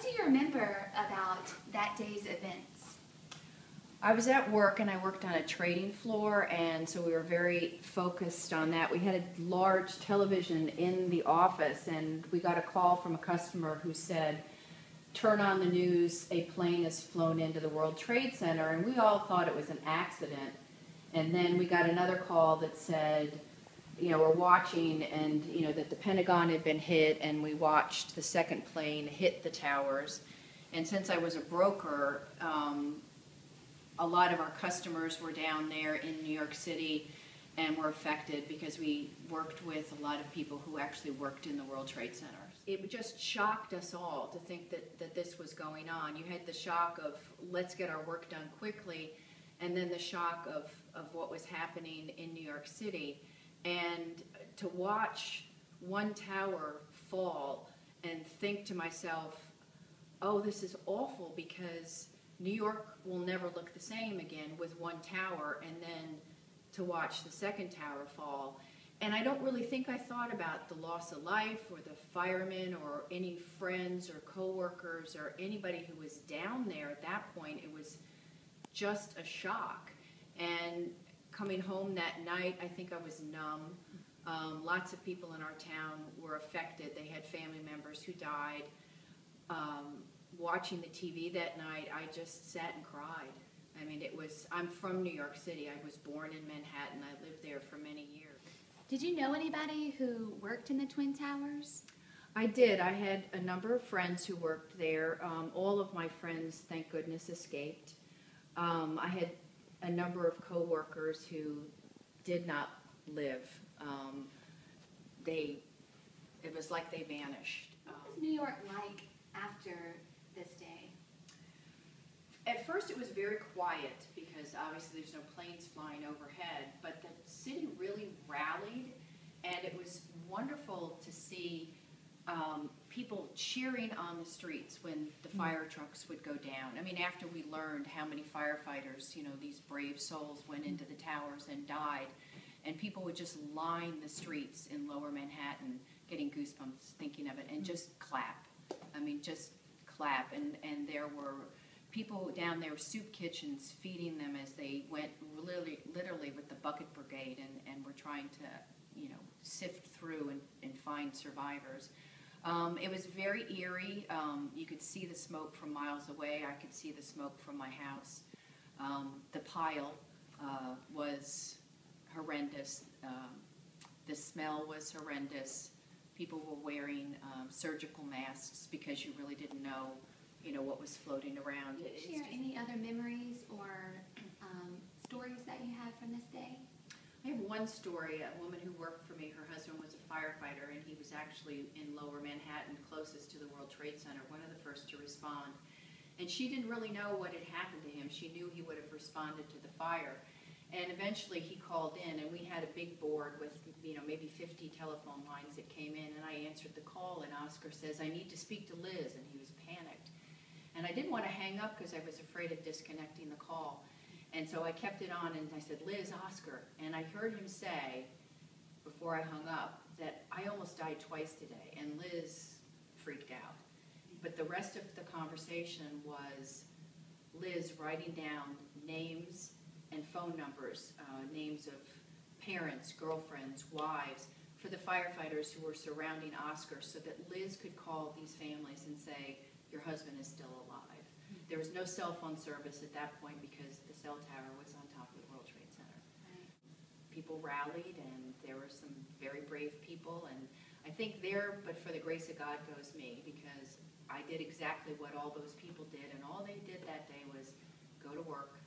What do you remember about that day's events? I was at work and I worked on a trading floor, and so we were very focused on that. We had a large television in the office, and we got a call from a customer who said, "Turn on the news, a plane has flown into the World Trade Center," and we all thought it was an accident. And then we got another call that said, we're watching, and that the Pentagon had been hit, and we watched the second plane hit the towers. And since I was a broker, a lot of our customers were down there in New York City and were affected because we worked with a lot of people who actually worked in the World Trade Center. It just shocked us all to think that this was going on. You had the shock of, let's get our work done quickly, and then the shock of what was happening in New York City. And to watch one tower fall and think to myself, oh, this is awful, because New York will never look the same again with one tower, and then to watch the second tower fall. And I don't really think I thought about the loss of life or the firemen or any friends or coworkers or anybody who was down there at that point. It was just a shock. And coming home that night, I think I was numb. Lots of people in our town were affected. They had family members who died. Watching the TV that night, I just sat and cried. I mean, I'm from New York City. I was born in Manhattan. I lived there for many years. Did you know anybody who worked in the Twin Towers? I did. I had a number of friends who worked there. All of my friends, thank goodness, escaped. I had a number of coworkers who did not live. It was like they vanished. What was New York like after this day? At first it was very quiet because obviously there's no planes flying overhead, but the city really rallied, and it was wonderful to see people cheering on the streets when the fire trucks would go down. I mean, after we learned how many firefighters, these brave souls went into the towers and died, and people would just line the streets in Lower Manhattan, getting goosebumps thinking of it, and just clap. I mean, just clap. And there were people down there, soup kitchens, feeding them as they went literally with the bucket brigade, and were trying to, sift through and find survivors. It was very eerie. You could see the smoke from miles away. I could see the smoke from my house. The pile was horrendous. The smell was horrendous. People were wearing surgical masks because you really didn't know, what was floating around. Can you share any other memories or stories that you had from this day? I have one story. A woman who worked for me, her husband was a firefighter, and he was actually in Lower Manhattan, closest to the World Trade Center, one of the first to respond. And she didn't really know what had happened to him. She knew he would have responded to the fire. And eventually he called in, and we had a big board with, maybe 50 telephone lines that came in, and I answered the call, and Oscar says, "I need to speak to Liz," and he was panicked. And I didn't want to hang up because I was afraid of disconnecting the call. And so I kept it on, and I said, "Liz, Oscar." And I heard him say, before I hung up, that I almost died twice today, and Liz freaked out. But the rest of the conversation was Liz writing down names and phone numbers, names of parents, girlfriends, wives, for the firefighters who were surrounding Oscar, so that Liz could call these families and say, "Your husband is still alive." There was no cell phone service at that point because the cell tower was on top of the World Trade Center. Right. People rallied, and there were some very brave people, and I think there, but for the grace of God goes me, because I did exactly what all those people did, and all they did that day was go to work,